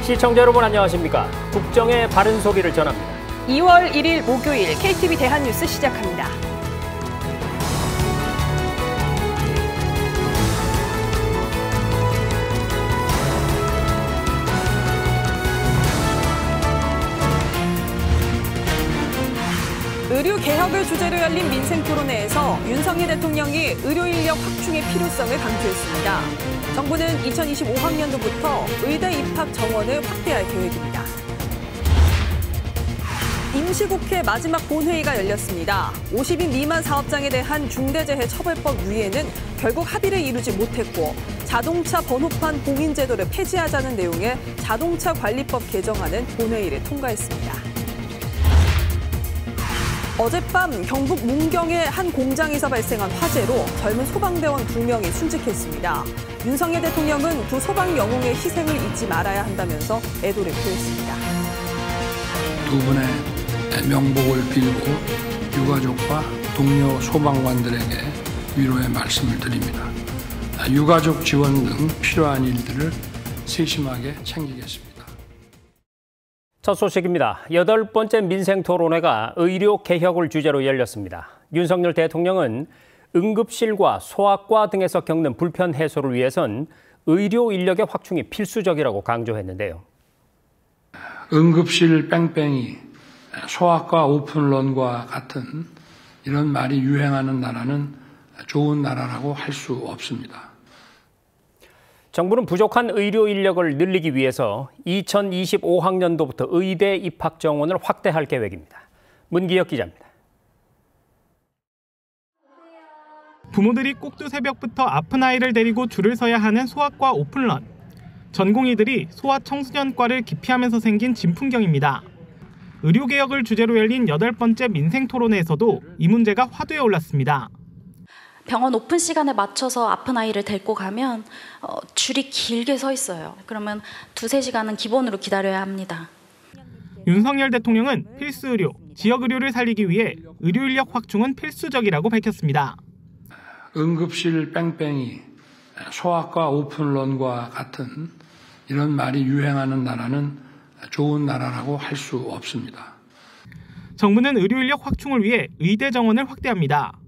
시청자 여러분 안녕하십니까? 국정의 바른 소리를 전합니다. 2월 1일 목요일 KTV 대한뉴스 시작합니다. 의료 개혁을 주제로 열린 민생 토론회에서 윤석열 대통령이 의료 인력 확충의 필요성을 강조했습니다. 정부는 2025학년도부터 의대 입학 정원을 확대할 계획입니다. 임시국회 마지막 본회의가 열렸습니다. 50인 미만 사업장에 대한 중대재해처벌법 위에는 결국 합의를 이루지 못했고 자동차 번호판 봉인 제도를 폐지하자는 내용의 자동차 관리법 개정안은 본회의를 통과했습니다. 어젯밤 경북 문경의 한 공장에서 발생한 화재로 젊은 소방대원 2명이 순직했습니다. 윤석열 대통령은 두 소방 영웅의 희생을 잊지 말아야 한다면서 애도를 표했습니다. 두 분의 명복을 빌고 유가족과 동료 소방관들에게 위로의 말씀을 드립니다. 유가족 지원 등 필요한 일들을 세심하게 챙기겠습니다. 첫 소식입니다. 8번째 민생토론회가 의료 개혁을 주제로 열렸습니다. 윤석열 대통령은 응급실과 소아과 등에서 겪는 불편 해소를 위해선 의료 인력의 확충이 필수적이라고 강조했는데요. 응급실 뺑뺑이, 소아과 오픈런과 같은 이런 말이 유행하는 나라는 좋은 나라라고 할 수 없습니다. 정부는 부족한 의료 인력을 늘리기 위해서 2025학년도부터 의대 입학 정원을 확대할 계획입니다. 문기혁 기자입니다. 부모들이 꼭두 새벽부터 아픈 아이를 데리고 줄을 서야 하는 소아과 오픈런. 전공의들이 소아청소년과를 기피하면서 생긴 진풍경입니다. 의료개혁을 주제로 열린 8번째 민생토론회에서도 이 문제가 화두에 올랐습니다. 병원 오픈 시간에 맞춰서 아픈 아이를 데리고 가면 줄이 길게 서 있어요. 그러면 2-3시간은 기본으로 기다려야 합니다. 윤석열 대통령은 필수 의료, 지역 의료를 살리기 위해 의료 인력 확충은 필수적이라고 밝혔습니다. 응급실 뺑뺑이, 소아과 오픈런과 같은 이런 말이 유행하는 나라는 좋은 나라라고 할 수 없습니다. 정부는 의료 인력 확충을 위해 의대 정원을 확대합니다.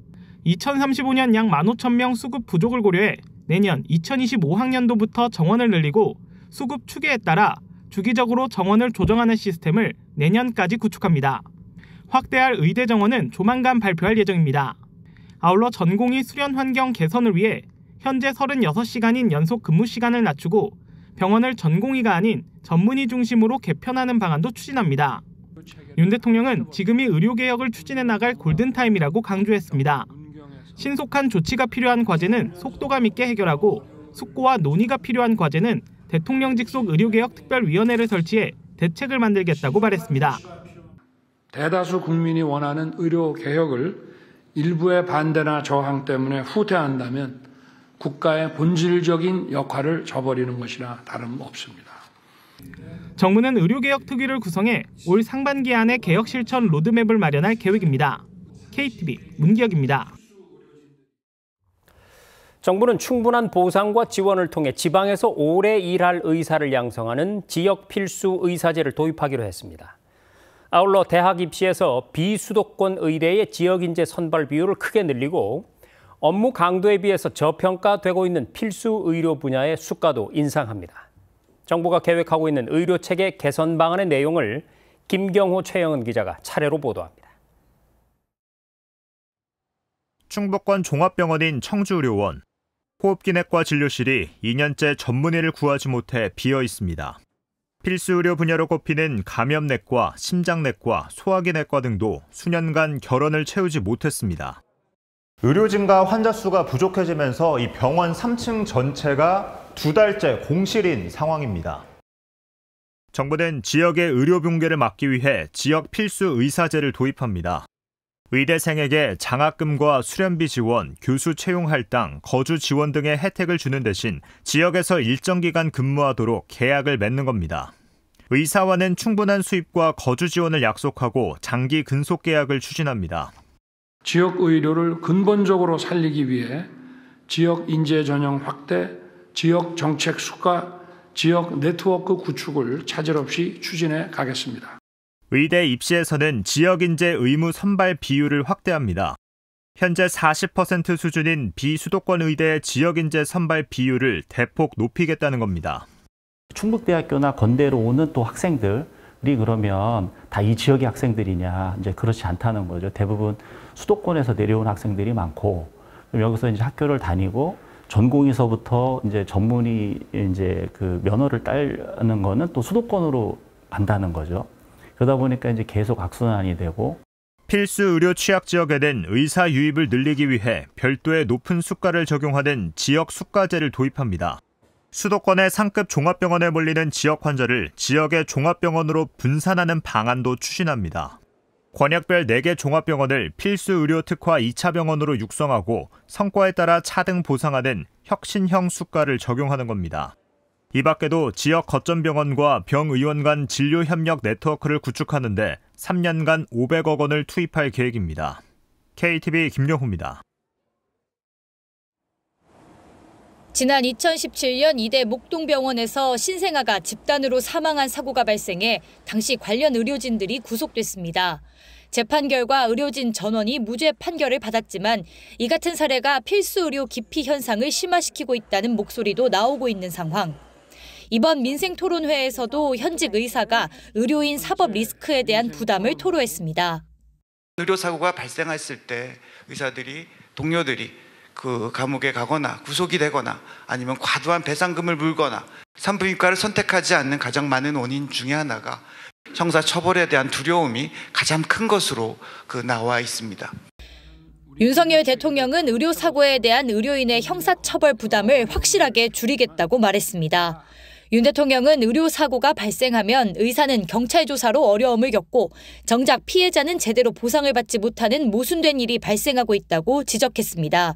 2035년 약 15,000명 수급 부족을 고려해 내년 2025학년도부터 정원을 늘리고 수급 추계에 따라 주기적으로 정원을 조정하는 시스템을 내년까지 구축합니다. 확대할 의대 정원은 조만간 발표할 예정입니다. 아울러 전공의 수련 환경 개선을 위해 현재 36시간인 연속 근무 시간을 낮추고 병원을 전공의가 아닌 전문의 중심으로 개편하는 방안도 추진합니다. 윤 대통령은 지금이 의료개혁을 추진해 나갈 골든타임이라고 강조했습니다. 신속한 조치가 필요한 과제는 속도감 있게 해결하고 숙고와 논의가 필요한 과제는 대통령 직속 의료개혁특별위원회를 설치해 대책을 만들겠다고 말했습니다. 대다수 국민이 원하는 의료개혁을 일부의 반대나 저항 때문에 후퇴한다면 국가의 본질적인 역할을 저버리는 것이나 다름없습니다. 정부는 의료개혁특위를 구성해 올 상반기 안에 개혁 실천 로드맵을 마련할 계획입니다. KTV 문기혁입니다. 정부는 충분한 보상과 지원을 통해 지방에서 오래 일할 의사를 양성하는 지역 필수 의사제를 도입하기로 했습니다. 아울러 대학 입시에서 비수도권 의대의 지역 인재 선발 비율을 크게 늘리고 업무 강도에 비해서 저평가되고 있는 필수 의료 분야의 수가도 인상합니다. 정부가 계획하고 있는 의료체계 개선 방안의 내용을 김경호, 최영은 기자가 차례로 보도합니다. 충북권 종합병원인 청주의료원. 호흡기내과 진료실이 2년째 전문의를 구하지 못해 비어 있습니다. 필수 의료 분야로 꼽히는 감염내과, 심장내과, 소화기내과 등도 수년간 결원을 채우지 못했습니다. 의료진과 환자 수가 부족해지면서 이 병원 3층 전체가 2달째 공실인 상황입니다. 정부는 지역의 의료 붕괴를 막기 위해 지역 필수 의사제를 도입합니다. 의대생에게 장학금과 수련비 지원, 교수 채용 할당, 거주 지원 등의 혜택을 주는 대신 지역에서 일정 기간 근무하도록 계약을 맺는 겁니다. 의사와는 충분한 수입과 거주 지원을 약속하고 장기 근속 계약을 추진합니다. 지역 의료를 근본적으로 살리기 위해 지역 인재 전형 확대, 지역 정책 수가, 지역 네트워크 구축을 차질 없이 추진해 가겠습니다. 의대 입시에서는 지역인재 의무 선발 비율을 확대합니다. 현재 40% 수준인 비수도권 의대의 지역인재 선발 비율을 대폭 높이겠다는 겁니다. 충북대학교나 건대로 오는 또 학생들이 그러면 다 이 지역의 학생들이냐, 이제 그렇지 않다는 거죠. 대부분 수도권에서 내려온 학생들이 많고, 그럼 여기서 이제 학교를 다니고 전공에서부터 이제 전문의 이제 그 면허를 따는 거는 또 수도권으로 간다는 거죠. 그러다 보니까 이제 계속 악순환이 되고. 필수 의료 취약 지역에는 의사 유입을 늘리기 위해 별도의 높은 수가를 적용하는 지역 수가제를 도입합니다. 수도권의 상급 종합병원에 몰리는 지역 환자를 지역의 종합병원으로 분산하는 방안도 추진합니다. 권역별 4개 종합병원을 필수 의료 특화 2차 병원으로 육성하고 성과에 따라 차등 보상하는 혁신형 수가를 적용하는 겁니다. 이 밖에도 지역 거점병원과 병의원 간 진료 협력 네트워크를 구축하는데 3년간 500억 원을 투입할 계획입니다. KTV 김용호입니다. 지난 2017년 이대 목동병원에서 신생아가 집단으로 사망한 사고가 발생해 당시 관련 의료진들이 구속됐습니다. 재판 결과 의료진 전원이 무죄 판결을 받았지만 이 같은 사례가 필수 의료 기피 현상을 심화시키고 있다는 목소리도 나오고 있는 상황. 이번 민생토론회에서도 현직 의사가 의료인 사법 리스크에 대한 부담을 토로했습니다. 의료사고가 발생했을 때 의사들이, 동료들이 그 감옥에 가거나 구속이 되거나 아니면 과도한 배상금을 물거나 산부인과를 선택하지 않는 가장 많은 원인 중에 하나가 형사처벌에 대한 두려움이 가장 큰 것으로 나와 있습니다. 윤석열 대통령은 의료사고에 대한 의료인의 형사처벌 부담을 확실하게 줄이겠다고 말했습니다. 윤 대통령은 의료사고가 발생하면 의사는 경찰 조사로 어려움을 겪고 정작 피해자는 제대로 보상을 받지 못하는 모순된 일이 발생하고 있다고 지적했습니다.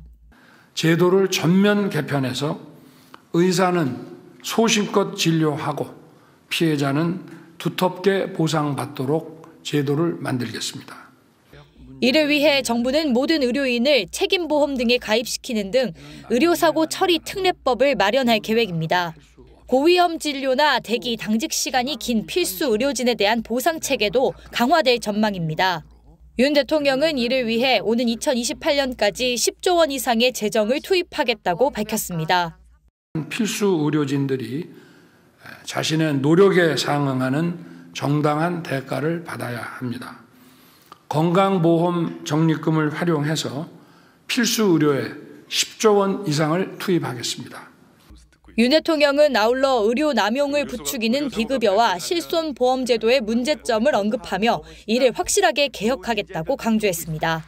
제도를 전면 개편해서 의사는 소신껏 진료하고 피해자는 두텁게 보상받도록 제도를 만들겠습니다. 이를 위해 정부는 모든 의료인을 책임보험 등에 가입시키는 등 의료사고 처리 특례법을 마련할 계획입니다. 고위험 진료나 대기 당직 시간이 긴 필수 의료진에 대한 보상 체계도 강화될 전망입니다. 윤 대통령은 이를 위해 오는 2028년까지 10조 원 이상의 재정을 투입하겠다고 밝혔습니다. 필수 의료진들이 자신의 노력에 상응하는 정당한 대가를 받아야 합니다. 건강보험 적립금을 활용해서 필수 의료에 10조 원 이상을 투입하겠습니다. 윤 대통령은 아울러 의료 남용을 부추기는 비급여와 실손보험제도의 문제점을 언급하며 이를 확실하게 개혁하겠다고 강조했습니다.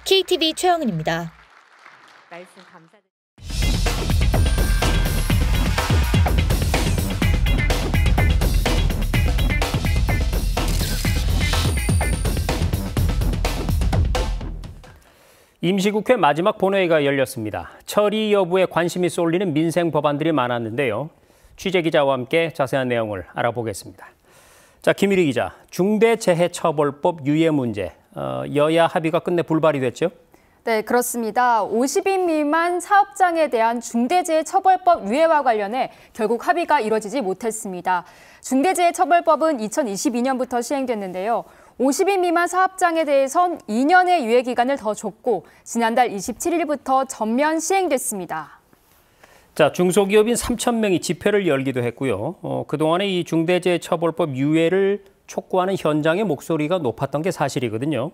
KTV 최영은입니다. 말씀 감사드립니다. 임시국회 마지막 본회의가 열렸습니다. 처리 여부에 관심이 쏠리는 민생 법안들이 많았는데요. 취재기자와 함께 자세한 내용을 알아보겠습니다. 자, 김일희 기자, 중대재해처벌법 유예 문제, 여야 합의가 끝내 불발이 됐죠? 네, 그렇습니다. 50인 미만 사업장에 대한 중대재해처벌법 유예와 관련해 결국 합의가 이뤄지지 못했습니다. 중대재해처벌법은 2022년부터 시행됐는데요. 50인 미만 사업장에 대해선 2년의 유예 기간을 더 줬고 지난달 27일부터 전면 시행됐습니다. 자, 중소기업인 3,000명이 집회를 열기도 했고요. 그동안에 이 중대재해처벌법 유예를 촉구하는 현장의 목소리가 높았던 게 사실이거든요.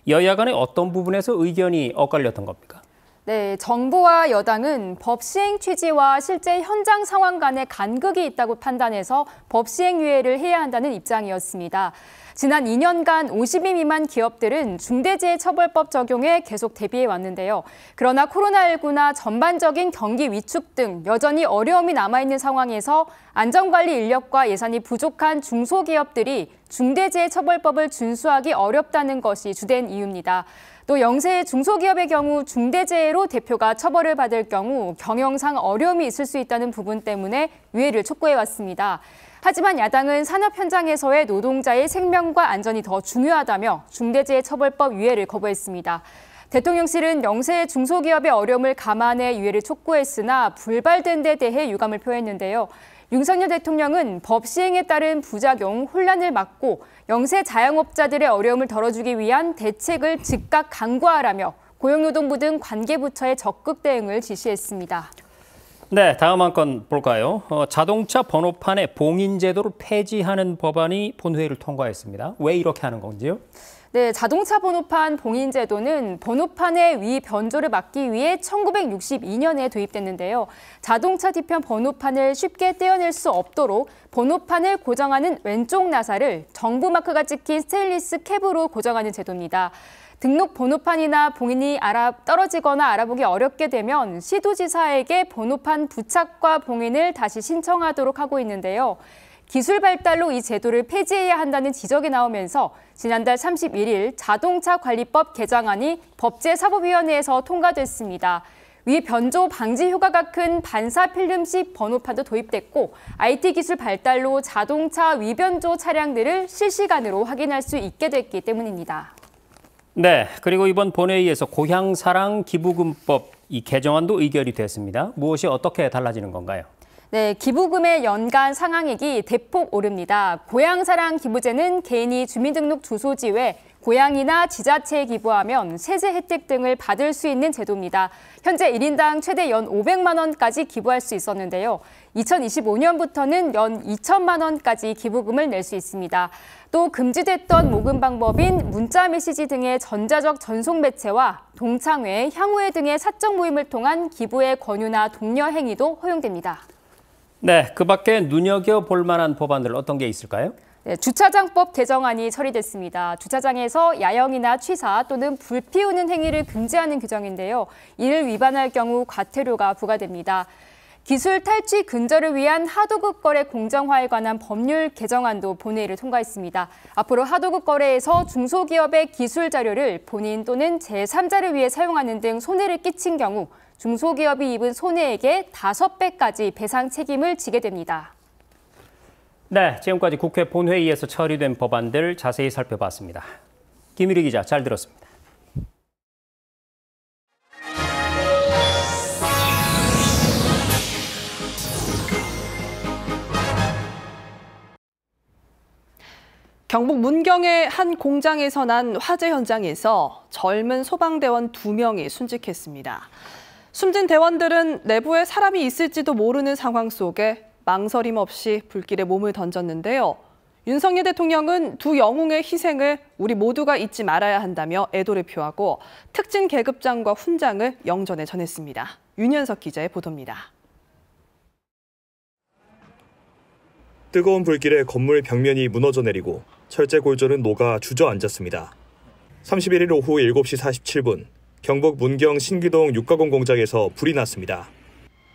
여야 간에 어떤 부분에서 의견이 엇갈렸던 겁니까? 네, 정부와 여당은 법 시행 취지와 실제 현장 상황 간의 간극이 있다고 판단해서 법 시행 유예를 해야 한다는 입장이었습니다. 지난 2년간 50인 미만 기업들은 중대재해처벌법 적용에 계속 대비해 왔는데요. 그러나 코로나19나 전반적인 경기 위축 등 여전히 어려움이 남아있는 상황에서 안전관리 인력과 예산이 부족한 중소기업들이 중대재해처벌법을 준수하기 어렵다는 것이 주된 이유입니다. 또 영세 중소기업의 경우 중대재해로 대표가 처벌을 받을 경우 경영상 어려움이 있을 수 있다는 부분 때문에 유예를 촉구해왔습니다. 하지만 야당은 산업 현장에서의 노동자의 생명과 안전이 더 중요하다며 중대재해처벌법 유예를 거부했습니다. 대통령실은 영세 중소기업의 어려움을 감안해 유예를 촉구했으나 불발된 데 대해 유감을 표했는데요. 윤석열 대통령은 법 시행에 따른 부작용, 혼란을 막고 영세 자영업자들의 어려움을 덜어주기 위한 대책을 즉각 강구하라며 고용노동부 등 관계부처에 적극 대응을 지시했습니다. 네, 다음 한 건 볼까요? 자동차 번호판의 봉인 제도를 폐지하는 법안이 본회의를 통과했습니다. 왜 이렇게 하는 건지요? 네, 자동차 번호판 봉인 제도는 번호판의 위 변조를 막기 위해 1962년에 도입됐는데요. 자동차 뒤편 번호판을 쉽게 떼어낼 수 없도록 번호판을 고정하는 왼쪽 나사를 정부 마크가 찍힌 스테인리스 캡으로 고정하는 제도입니다. 등록 번호판이나 봉인이 떨어지거나 알아보기 어렵게 되면 시도지사에게 번호판 부착과 봉인을 다시 신청하도록 하고 있는데요. 기술 발달로 이 제도를 폐지해야 한다는 지적이 나오면서 지난달 31일 자동차관리법 개정안이 법제사법위원회에서 통과됐습니다. 위 변조 방지 효과가 큰 반사필름식 번호판도 도입됐고 IT 기술 발달로 자동차 위변조 차량들을 실시간으로 확인할 수 있게 됐기 때문입니다. 네, 그리고 이번 본회의에서 고향사랑 기부금법 이 개정안도 의결이 됐습니다. 무엇이 어떻게 달라지는 건가요? 네, 기부금의 연간 상한액이 대폭 오릅니다. 고향사랑 기부제는 개인이 주민등록 주소지 외 고향이나 지자체에 기부하면 세제 혜택 등을 받을 수 있는 제도입니다. 현재 1인당 최대 연 500만 원까지 기부할 수 있었는데요. 2025년부터는 연 2천만 원까지 기부금을 낼 수 있습니다. 또 금지됐던 모금 방법인 문자 메시지 등의 전자적 전송 매체와 동창회, 향후회 등의 사적 모임을 통한 기부의 권유나 독려 행위도 허용됩니다. 네, 그 밖에 눈여겨볼 만한 법안들 어떤 게 있을까요? 네, 주차장법 개정안이 처리됐습니다. 주차장에서 야영이나 취사 또는 불 피우는 행위를 금지하는 규정인데요. 이를 위반할 경우 과태료가 부과됩니다. 기술 탈취 근절을 위한 하도급 거래 공정화에 관한 법률 개정안도 본회의를 통과했습니다. 앞으로 하도급 거래에서 중소기업의 기술 자료를 본인 또는 제3자를 위해 사용하는 등 손해를 끼친 경우 중소기업이 입은 손해액의 5배까지 배상 책임을 지게 됩니다. 네, 지금까지 국회 본회의에서 처리된 법안들 자세히 살펴봤습니다. 김유리 기자, 잘 들었습니다. 경북 문경의 한 공장에서 난 화재 현장에서 젊은 소방대원 2명이 순직했습니다. 숨진 대원들은 내부에 사람이 있을지도 모르는 상황 속에 망설임 없이 불길에 몸을 던졌는데요. 윤석열 대통령은 두 영웅의 희생을 우리 모두가 잊지 말아야 한다며 애도를 표하고 특진 계급장과 훈장을 영전에 전했습니다. 윤현석 기자의 보도입니다. 뜨거운 불길에 건물 벽면이 무너져 내리고 철제 골조는 녹아 주저앉았습니다. 31일 오후 7시 47분 경북 문경 신기동 육가공 공장에서 불이 났습니다.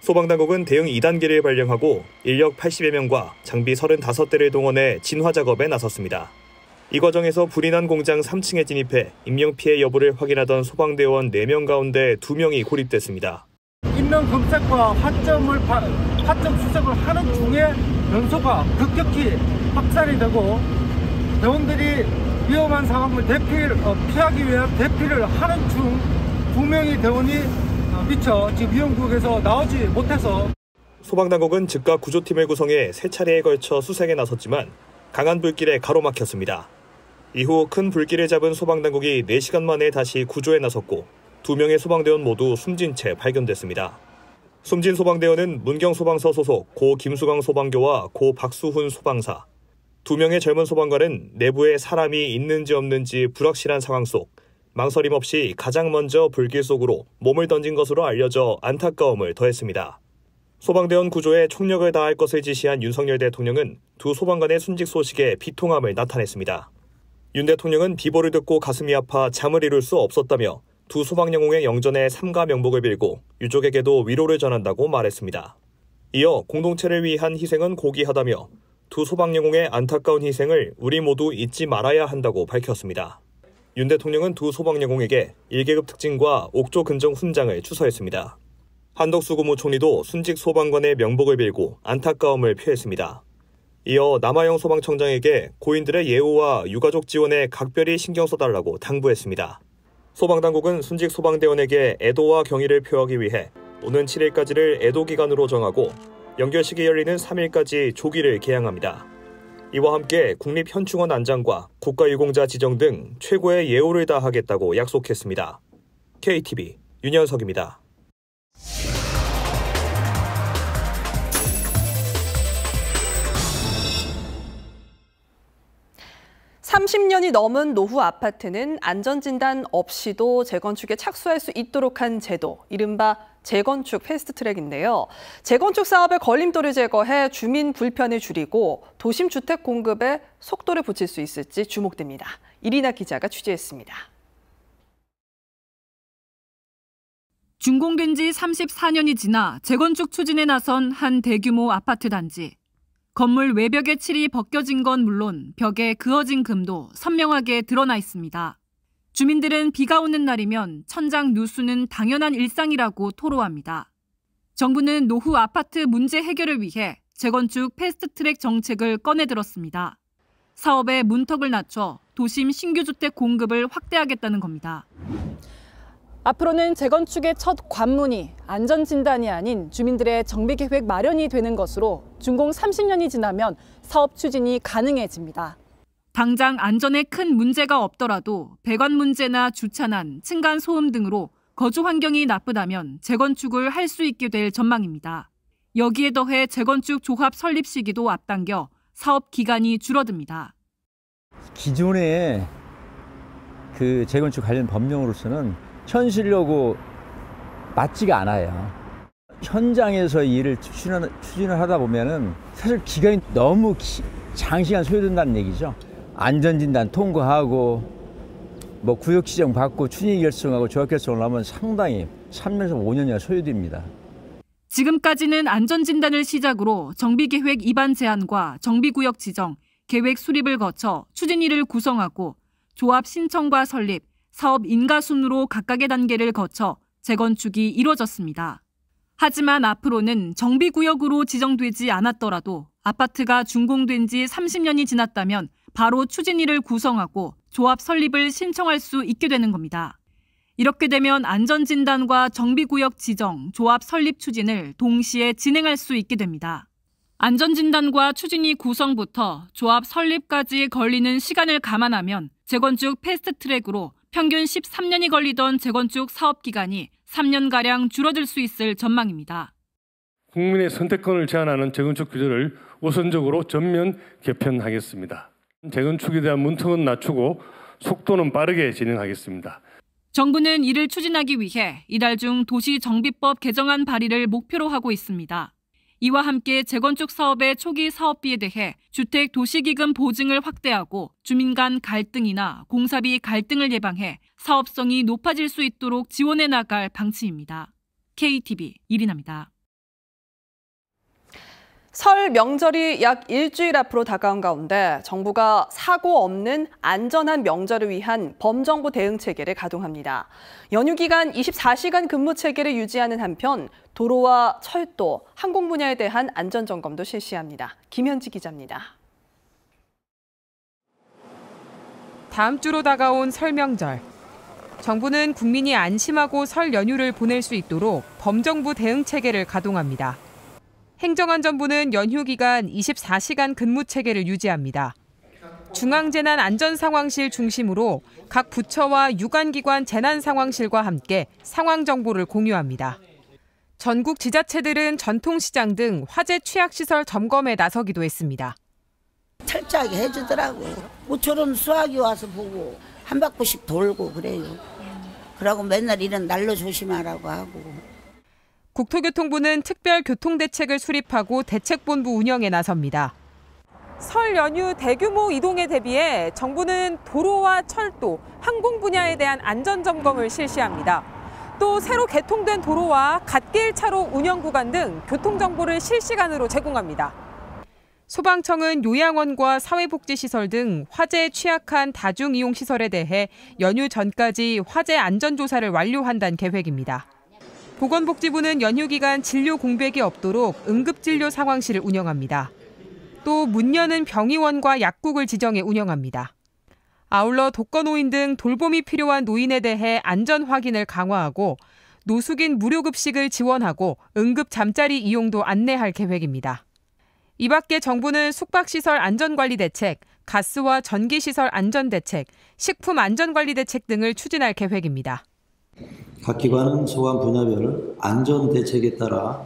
소방당국은 대응 2단계를 발령하고 인력 80여 명과 장비 35대를 동원해 진화 작업에 나섰습니다. 이 과정에서 불이 난 공장 3층에 진입해 인명피해 여부를 확인하던 소방대원 4명 가운데 2명이 고립됐습니다. 인명 검색과 화점 수색을 하는 중에 연소가 급격히 확산이 되고 대원들이 위험한 상황을 피하기 위해 대피를 하는 중 2명의 대원이 미처 지금 위험구역에서 나오지 못해서 소방당국은 즉각 구조팀을 구성해 3차례에 걸쳐 수색에 나섰지만 강한 불길에 가로막혔습니다. 이후 큰 불길을 잡은 소방당국이 4시간 만에 다시 구조에 나섰고 2명의 소방대원 모두 숨진 채 발견됐습니다. 숨진 소방대원은 문경소방서 소속 고 김수광 소방교와 고 박수훈 소방사. 2명의 젊은 소방관은 내부에 사람이 있는지 없는지 불확실한 상황 속 망설임 없이 가장 먼저 불길 속으로 몸을 던진 것으로 알려져 안타까움을 더했습니다. 소방대원 구조에 총력을 다할 것을 지시한 윤석열 대통령은 두 소방관의 순직 소식에 비통함을 나타냈습니다. 윤 대통령은 비보를 듣고 가슴이 아파 잠을 이룰 수 없었다며 두 소방영웅의 영전에 삼가 명복을 빌고 유족에게도 위로를 전한다고 말했습니다. 이어 공동체를 위한 희생은 고귀하다며 두 소방영웅의 안타까운 희생을 우리 모두 잊지 말아야 한다고 밝혔습니다. 윤 대통령은 두 소방영웅에게 1계급 특진과 옥조 근정 훈장을 추서했습니다. 한덕수 국무총리도 순직 소방관의 명복을 빌고 안타까움을 표했습니다. 이어 남아영 소방청장에게 고인들의 예우와 유가족 지원에 각별히 신경 써달라고 당부했습니다. 소방당국은 순직 소방대원에게 애도와 경의를 표하기 위해 오는 7일까지를 애도 기간으로 정하고 연결식이 열리는 3일까지 조기를 개항합니다. 이와 함께 국립현충원 안장과 국가유공자 지정 등 최고의 예우를 다하겠다고 약속했습니다. KTV 윤현석입니다. 30년이 넘은 노후 아파트는 안전진단 없이도 재건축에 착수할 수 있도록 한 제도, 이른바 재건축 패스트트랙인데요. 재건축 사업의 걸림돌을 제거해 주민 불편을 줄이고 도심 주택 공급에 속도를 붙일 수 있을지 주목됩니다. 이리나 기자가 취재했습니다. 준공된 지 34년이 지나 재건축 추진에 나선 한 대규모 아파트 단지. 건물 외벽의 칠이 벗겨진 건 물론 벽에 그어진 금도 선명하게 드러나 있습니다. 주민들은 비가 오는 날이면 천장 누수는 당연한 일상이라고 토로합니다. 정부는 노후 아파트 문제 해결을 위해 재건축 패스트트랙 정책을 꺼내들었습니다. 사업의 문턱을 낮춰 도심 신규 주택 공급을 확대하겠다는 겁니다. 앞으로는 재건축의 첫 관문이 안전진단이 아닌 주민들의 정비계획 마련이 되는 것으로 준공 30년이 지나면 사업 추진이 가능해집니다. 당장 안전에 큰 문제가 없더라도 배관 문제나 주차난, 층간 소음 등으로 거주 환경이 나쁘다면 재건축을 할 수 있게 될 전망입니다. 여기에 더해 재건축 조합 설립 시기도 앞당겨 사업 기간이 줄어듭니다. 기존의 그 재건축 관련 법령으로서는 현실하고 맞지가 않아요. 현장에서 일을 추진을 하다 보면은 사실 기간이 너무 장시간 소요된다는 얘기죠. 안전진단 통과하고 뭐 구역 지정 받고 추진 결정하고 조합 결정을 하면 상당히 3년에서 5년이 소요됩니다. 지금까지는 안전진단을 시작으로 정비계획 입안 제한과 정비구역 지정, 계획 수립을 거쳐 추진위를 구성하고 조합 신청과 설립, 사업 인가 순으로 각각의 단계를 거쳐 재건축이 이루어졌습니다. 하지만 앞으로는 정비구역으로 지정되지 않았더라도 아파트가 준공된 지 30년이 지났다면 바로 추진위를 구성하고 조합 설립을 신청할 수 있게 되는 겁니다. 이렇게 되면 안전진단과 정비구역 지정, 조합 설립 추진을 동시에 진행할 수 있게 됩니다. 안전진단과 추진위 구성부터 조합 설립까지 걸리는 시간을 감안하면 재건축 패스트트랙으로 평균 13년이 걸리던 재건축 사업 기간이 3년가량 줄어들 수 있을 전망입니다. 국민의 선택권을 제한하는 재건축 규제를 우선적으로 전면 개편하겠습니다. 재건축에 대한 문턱은 낮추고 속도는 빠르게 진행하겠습니다. 정부는 이를 추진하기 위해 이달 중 도시정비법 개정안 발의를 목표로 하고 있습니다. 이와 함께 재건축 사업의 초기 사업비에 대해 주택 도시기금 보증을 확대하고 주민 간 갈등이나 공사비 갈등을 예방해 사업성이 높아질 수 있도록 지원해 나갈 방침입니다. KTV 이리나입니다. 설 명절이 약 일주일 앞으로 다가온 가운데 정부가 사고 없는 안전한 명절을 위한 범정부 대응 체계를 가동합니다. 연휴 기간 24시간 근무 체계를 유지하는 한편 도로와 철도, 항공 분야에 대한 안전 점검도 실시합니다. 김현지 기자입니다. 다음 주로 다가온 설 명절. 정부는 국민이 안심하고 설 연휴를 보낼 수 있도록 범정부 대응 체계를 가동합니다. 행정안전부는 연휴 기간 24시간 근무 체계를 유지합니다. 중앙재난안전상황실 중심으로 각 부처와 유관기관 재난상황실과 함께 상황 정보를 공유합니다. 전국 지자체들은 전통시장 등 화재 취약시설 점검에 나서기도 했습니다. 철저하게 해주더라고요. 모처럼 수학이 와서 보고 한 바퀴씩 돌고 그래요. 그러고 맨날 이런 난로 조심하라고 하고. 국토교통부는 특별교통대책을 수립하고 대책본부 운영에 나섭니다. 설 연휴 대규모 이동에 대비해 정부는 도로와 철도, 항공 분야에 대한 안전점검을 실시합니다. 또 새로 개통된 도로와 갓길 차로 운영 구간 등 교통정보를 실시간으로 제공합니다. 소방청은 요양원과 사회복지시설 등 화재에 취약한 다중이용시설에 대해 연휴 전까지 화재 안전조사를 완료한다는 계획입니다. 보건복지부는 연휴 기간 진료 공백이 없도록 응급진료 상황실을 운영합니다. 또 문 여는 병의원과 약국을 지정해 운영합니다. 아울러 독거노인 등 돌봄이 필요한 노인에 대해 안전 확인을 강화하고 노숙인 무료급식을 지원하고 응급 잠자리 이용도 안내할 계획입니다. 이 밖에 정부는 숙박시설 안전관리 대책, 가스와 전기시설 안전대책, 식품 안전관리 대책 등을 추진할 계획입니다. 각 기관은 소관 분야별 안전대책에 따라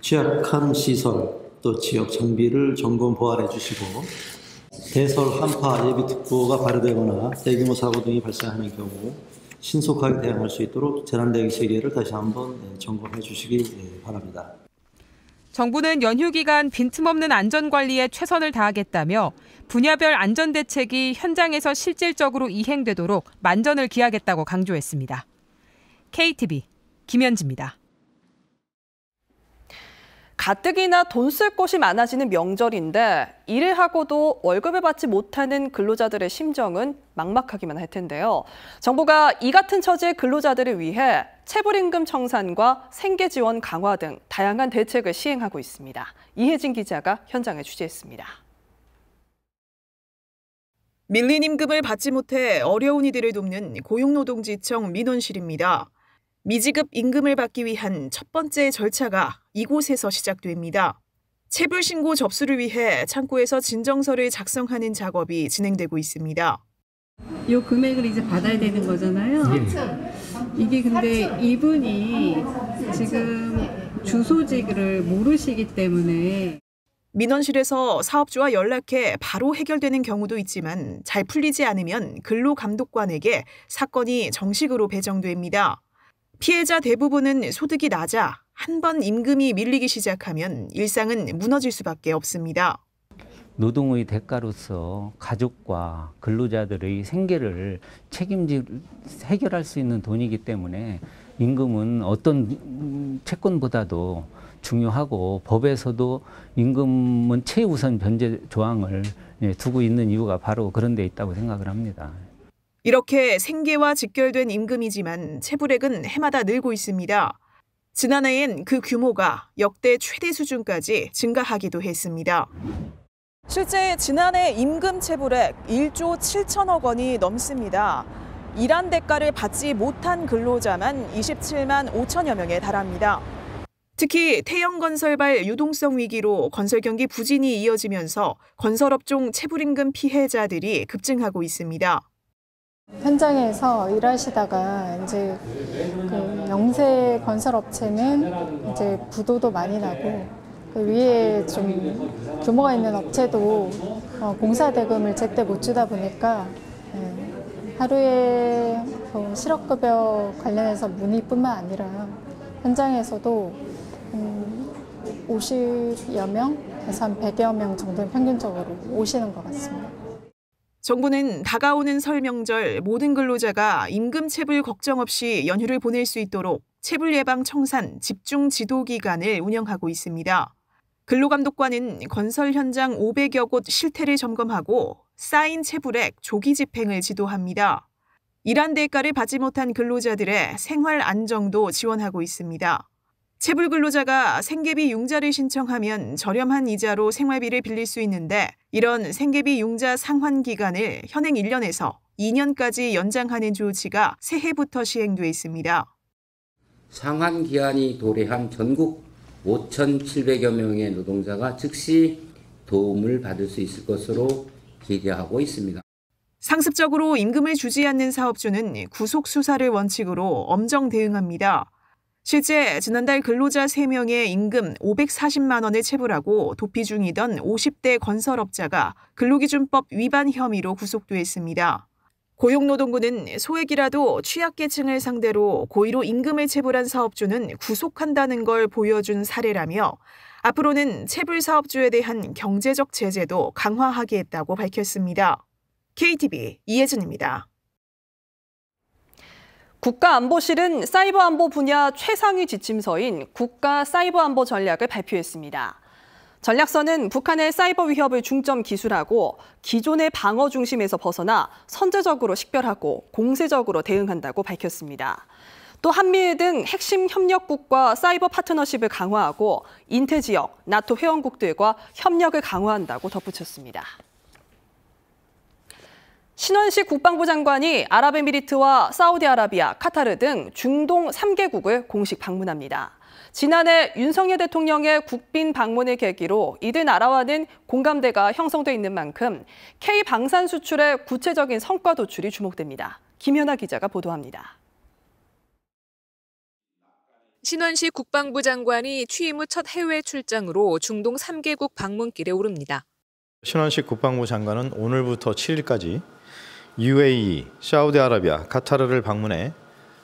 취약한 시설 또 지역 장비를 점검 보완해 주시고 대설, 한파, 예비특보가 발효되거나 대규모 사고 등이 발생하는 경우 신속하게 대응할 수 있도록 재난대응 체계를 다시 한번 점검해 주시기 바랍니다. 정부는 연휴 기간 빈틈없는 안전관리에 최선을 다하겠다며 분야별 안전대책이 현장에서 실질적으로 이행되도록 만전을 기하겠다고 강조했습니다. KTV 김현지입니다. 가뜩이나 돈 쓸 곳이 많아지는 명절인데 일을 하고도 월급을 받지 못하는 근로자들의 심정은 막막하기만 할 텐데요. 정부가 이 같은 처지의 근로자들을 위해 체불임금 청산과 생계지원 강화 등 다양한 대책을 시행하고 있습니다. 이혜진 기자가 현장에 취재했습니다. 밀린 임금을 받지 못해 어려운 이들을 돕는 고용노동지청 민원실입니다. 미지급 임금을 받기 위한 첫 번째 절차가 이곳에서 시작됩니다. 체불 신고 접수를 위해 창구에서 진정서를 작성하는 작업이 진행되고 있습니다. 이 금액을 이제 받아야 되는 거잖아요. 이게 근데 이분이 지금 주소지를 모르시기 때문에 민원실에서 사업주와 연락해 바로 해결되는 경우도 있지만 잘 풀리지 않으면 근로감독관에게 사건이 정식으로 배정됩니다. 피해자 대부분은 소득이 낮아 한 번 임금이 밀리기 시작하면 일상은 무너질 수밖에 없습니다. 노동의 대가로서 가족과 근로자들의 생계를 해결할 수 있는 돈이기 때문에 임금은 어떤 채권보다도 중요하고 법에서도 임금은 최우선 변제 조항을 두고 있는 이유가 바로 그런 데 있다고 생각을 합니다. 이렇게 생계와 직결된 임금이지만 체불액은 해마다 늘고 있습니다. 지난해엔 그 규모가 역대 최대 수준까지 증가하기도 했습니다. 실제 지난해 임금 체불액 1조 7천억 원이 넘습니다. 일한 대가를 받지 못한 근로자만 27만 5천여 명에 달합니다. 특히 태형건설발 유동성 위기로 건설 경기 부진이 이어지면서 건설업종 체불임금 피해자들이 급증하고 있습니다. 현장에서 일하시다가 이제 그 영세 건설업체는 이제 부도도 많이 나고 그 위에 좀 규모가 있는 업체도 공사 대금을 제때 못 주다 보니까 하루에 실업급여 관련해서 문의뿐만 아니라 현장에서도 50여 명에서 한 100여 명 정도는 평균적으로 오시는 것 같습니다. 정부는 다가오는 설 명절 모든 근로자가 임금 체불 걱정 없이 연휴를 보낼 수 있도록 체불 예방 청산 집중 지도 기간을 운영하고 있습니다. 근로감독관은 건설 현장 500여 곳 실태를 점검하고 쌓인 체불액 조기 집행을 지도합니다. 일한 대가를 받지 못한 근로자들의 생활 안정도 지원하고 있습니다. 체불 근로자가 생계비 융자를 신청하면 저렴한 이자로 생활비를 빌릴 수 있는데 이런 생계비 융자 상환 기간을 현행 1년에서 2년까지 연장하는 조치가 새해부터 시행돼 있습니다. 상환 기한이 도래한 전국 5,700여 명의 노동자가 즉시 도움을 받을 수 있을 것으로 기대하고 있습니다. 상습적으로 임금을 주지 않는 사업주는 구속 수사를 원칙으로 엄정 대응합니다. 실제 지난달 근로자 3명의 임금 540만 원을 체불하고 도피 중이던 50대 건설업자가 근로기준법 위반 혐의로 구속됐습니다. 고용노동부는 소액이라도 취약계층을 상대로 고의로 임금을 체불한 사업주는 구속한다는 걸 보여준 사례라며 앞으로는 체불 사업주에 대한 경제적 제재도 강화하겠다고 밝혔습니다. KTV 이혜진입니다. 국가안보실은 사이버 안보 분야 최상위 지침서인 국가 사이버 안보 전략을 발표했습니다. 전략서는 북한의 사이버 위협을 중점 기술하고 기존의 방어 중심에서 벗어나 선제적으로 식별하고 공세적으로 대응한다고 밝혔습니다. 또 한미일 등 핵심 협력국과 사이버 파트너십을 강화하고 인태 지역, 나토 회원국들과 협력을 강화한다고 덧붙였습니다. 신원식 국방부 장관이 아랍에미리트와 사우디아라비아, 카타르 등 중동 3개국을 공식 방문합니다. 지난해 윤석열 대통령의 국빈 방문을 계기로 이들 나라와는 공감대가 형성돼 있는 만큼 K-방산 수출의 구체적인 성과 도출이 주목됩니다. 김현아 기자가 보도합니다. 신원식 국방부 장관이 취임 후 첫 해외 출장으로 중동 3개국 방문길에 오릅니다. 신원식 국방부 장관은 오늘부터 7일까지 UAE, 사우디아라비아, 카타르를 방문해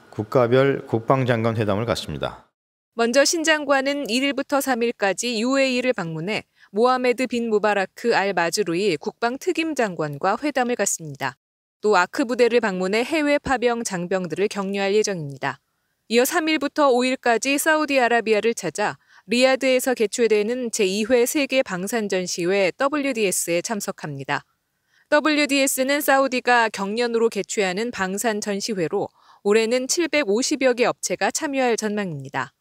국가별 국방장관 회담을 갖습니다. 먼저 신 장관은 1일부터 3일까지 UAE를 방문해 모하메드 빈 무바라크 알 마즈루이 국방특임장관과 회담을 갖습니다. 또 아크 부대를 방문해 해외 파병 장병들을 격려할 예정입니다. 이어 3일부터 5일까지 사우디아라비아를 찾아 리야드에서 개최되는 제2회 세계 방산전시회 WDS에 참석합니다. WDS는 사우디가 경년으로 개최하는 방산 전시회로 올해는 750여 개 업체가 참여할 전망입니다.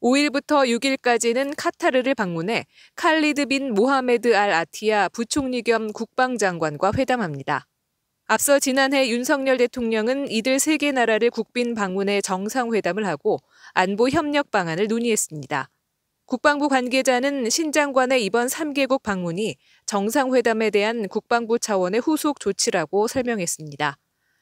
5일부터 6일까지는 카타르를 방문해 칼리드 빈 모하메드 알 아티야 부총리 겸 국방장관과 회담합니다. 앞서 지난해 윤석열 대통령은 이들 3개 나라를 국빈 방문해 정상회담을 하고 안보 협력 방안을 논의했습니다. 국방부 관계자는 신 장관의 이번 3개국 방문이 정상회담에 대한 국방부 차원의 후속 조치라고 설명했습니다.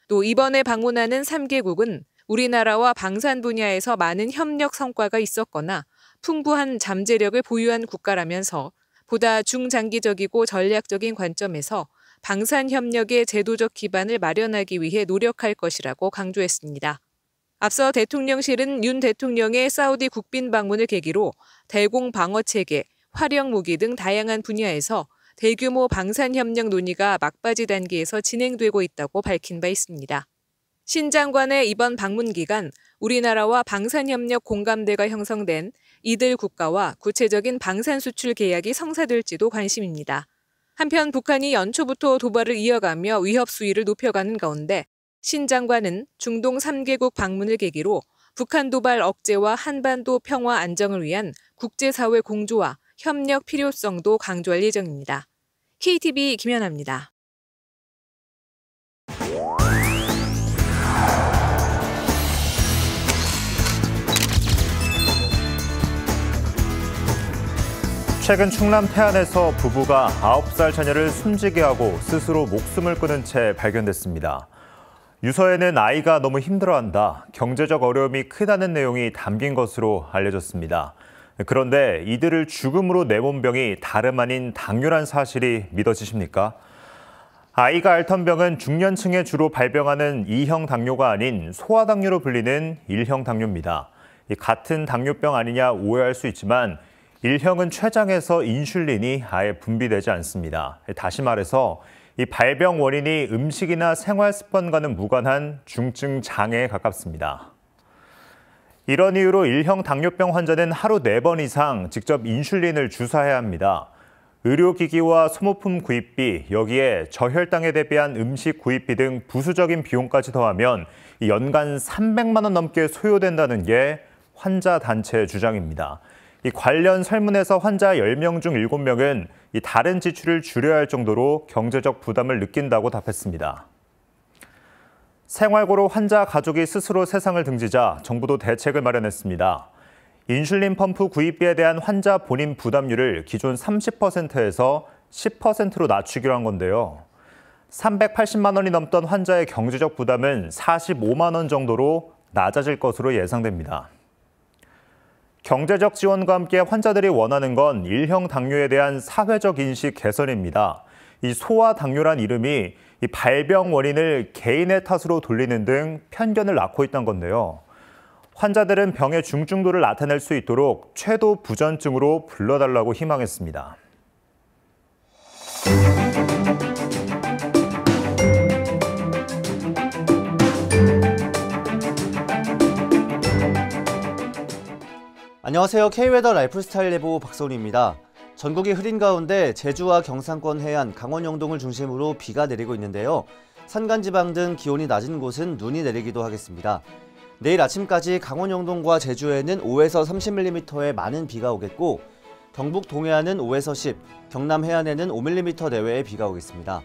또 이번에 방문하는 3개국은 우리나라와 방산 분야에서 많은 협력 성과가 있었거나 풍부한 잠재력을 보유한 국가라면서 보다 중장기적이고 전략적인 관점에서 방산 협력의 제도적 기반을 마련하기 위해 노력할 것이라고 강조했습니다. 앞서 대통령실은 윤 대통령의 사우디 국빈 방문을 계기로 대공 방어 체계, 화력 무기 등 다양한 분야에서 대규모 방산 협력 논의가 막바지 단계에서 진행되고 있다고 밝힌 바 있습니다. 신 장관의 이번 방문 기간 우리나라와 방산 협력 공감대가 형성된 이들 국가와 구체적인 방산 수출 계약이 성사될지도 관심입니다. 한편 북한이 연초부터 도발을 이어가며 위협 수위를 높여가는 가운데 신 장관은 중동 3개국 방문을 계기로 북한 도발 억제와 한반도 평화 안정을 위한 국제사회 공조와 협력 필요성도 강조할 예정입니다. KTV 김연아입니다. 최근 충남 태안에서 부부가 9살 자녀를 숨지게 하고 스스로 목숨을 끊은 채 발견됐습니다. 유서에는 아이가 너무 힘들어한다, 경제적 어려움이 크다는 내용이 담긴 것으로 알려졌습니다. 그런데 이들을 죽음으로 내몬 병이 다름 아닌 당뇨란 사실이 믿어지십니까? 아이가 앓던 병은 중년층에 주로 발병하는 2형 당뇨가 아닌 소아당뇨로 불리는 1형 당뇨입니다. 같은 당뇨병 아니냐 오해할 수 있지만 1형은 췌장에서 인슐린이 아예 분비되지 않습니다. 다시 말해서 이 발병 원인이 음식이나 생활 습관과는 무관한 중증 장애에 가깝습니다. 이런 이유로 1형 당뇨병 환자는 하루 4번 이상 직접 인슐린을 주사해야 합니다. 의료기기와 소모품 구입비, 여기에 저혈당에 대비한 음식 구입비 등 부수적인 비용까지 더하면 연간 300만 원 넘게 소요된다는 게 환자 단체의 주장입니다. 이 관련 설문에서 환자 10명 중 7명은 이 다른 지출을 줄여야 할 정도로 경제적 부담을 느낀다고 답했습니다. 생활고로 환자 가족이 스스로 세상을 등지자 정부도 대책을 마련했습니다. 인슐린 펌프 구입비에 대한 환자 본인 부담률을 기존 30%에서 10%로 낮추기로 한 건데요. 380만 원이 넘던 환자의 경제적 부담은 45만 원 정도로 낮아질 것으로 예상됩니다. 경제적 지원과 함께 환자들이 원하는 건 1형 당뇨에 대한 사회적 인식 개선입니다. 이 소아당뇨란 이름이 이 발병 원인을 개인의 탓으로 돌리는 등 편견을 낳고 있다는 건데요. 환자들은 병의 중증도를 나타낼 수 있도록 최도 부전증으로 불러달라고 희망했습니다. 안녕하세요. K웨더 라이프스타일 예보 박서훈입니다. 전국이 흐린 가운데 제주와 경상권 해안, 강원 영동을 중심으로 비가 내리고 있는데요. 산간지방 등 기온이 낮은 곳은 눈이 내리기도 하겠습니다. 내일 아침까지 강원 영동과 제주에는 5에서 30mm의 많은 비가 오겠고 경북 동해안은 5에서 10, 경남 해안에는 5mm 내외의 비가 오겠습니다.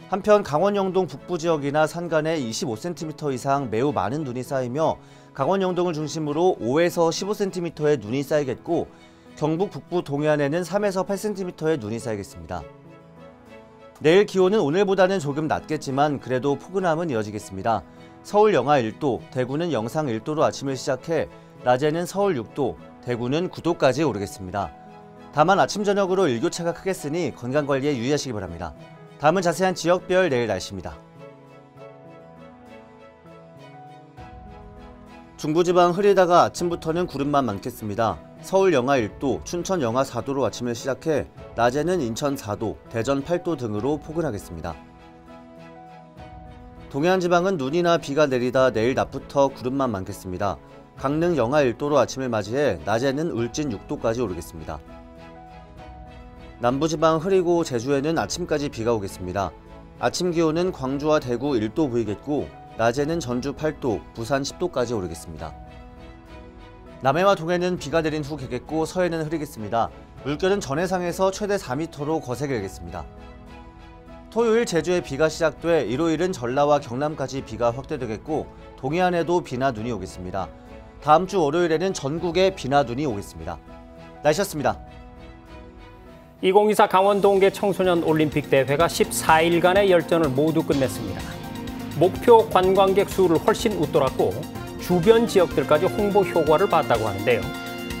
한편 강원 영동 북부 지역이나 산간에 25cm 이상 매우 많은 눈이 쌓이며 강원 영동을 중심으로 5에서 15cm의 눈이 쌓이겠고 경북 북부 동해안에는 3에서 8cm의 눈이 쌓이겠습니다. 내일 기온은 오늘보다는 조금 낮겠지만 그래도 포근함은 이어지겠습니다. 서울 영하 1도, 대구는 영상 1도로 아침을 시작해 낮에는 서울 6도, 대구는 9도까지 오르겠습니다. 다만 아침 저녁으로 일교차가 크겠으니 건강관리에 유의하시기 바랍니다. 다음은 자세한 지역별 내일 날씨입니다. 중부지방 흐리다가 아침부터는 구름만 많겠습니다. 서울 영하 1도, 춘천 영하 4도로 아침을 시작해 낮에는 인천 4도, 대전 8도 등으로 포근하겠습니다. 동해안 지방은 눈이나 비가 내리다 내일 낮부터 구름만 많겠습니다. 강릉 영하 1도로 아침을 맞이해 낮에는 울진 6도까지 오르겠습니다. 남부지방 흐리고 제주에는 아침까지 비가 오겠습니다. 아침 기온은 광주와 대구 1도 보이겠고 낮에는 전주 8도, 부산 10도까지 오르겠습니다. 남해와 동해는 비가 내린 후 개겠고 서해는 흐리겠습니다. 물결은 전해상에서 최대 4m로 거세게 일겠습니다. 토요일 제주에 비가 시작돼 일요일은 전라와 경남까지 비가 확대되겠고 동해안에도 비나 눈이 오겠습니다. 다음 주 월요일에는 전국에 비나 눈이 오겠습니다. 날씨였습니다. 2024 강원 동계 청소년 올림픽 대회가 14일간의 열전을 모두 끝냈습니다. 목표 관광객 수를 훨씬 웃돌았고 주변 지역들까지 홍보 효과를 봤다고 하는데요.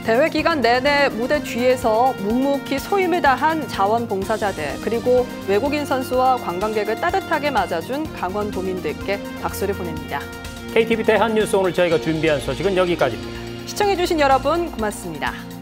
대회 기간 내내 무대 뒤에서 묵묵히 소임을 다한 자원봉사자들 그리고 외국인 선수와 관광객을 따뜻하게 맞아준 강원도민들께 박수를 보냅니다. KTV 대한뉴스 오늘 저희가 준비한 소식은 여기까지입니다. 시청해주신 여러분 고맙습니다.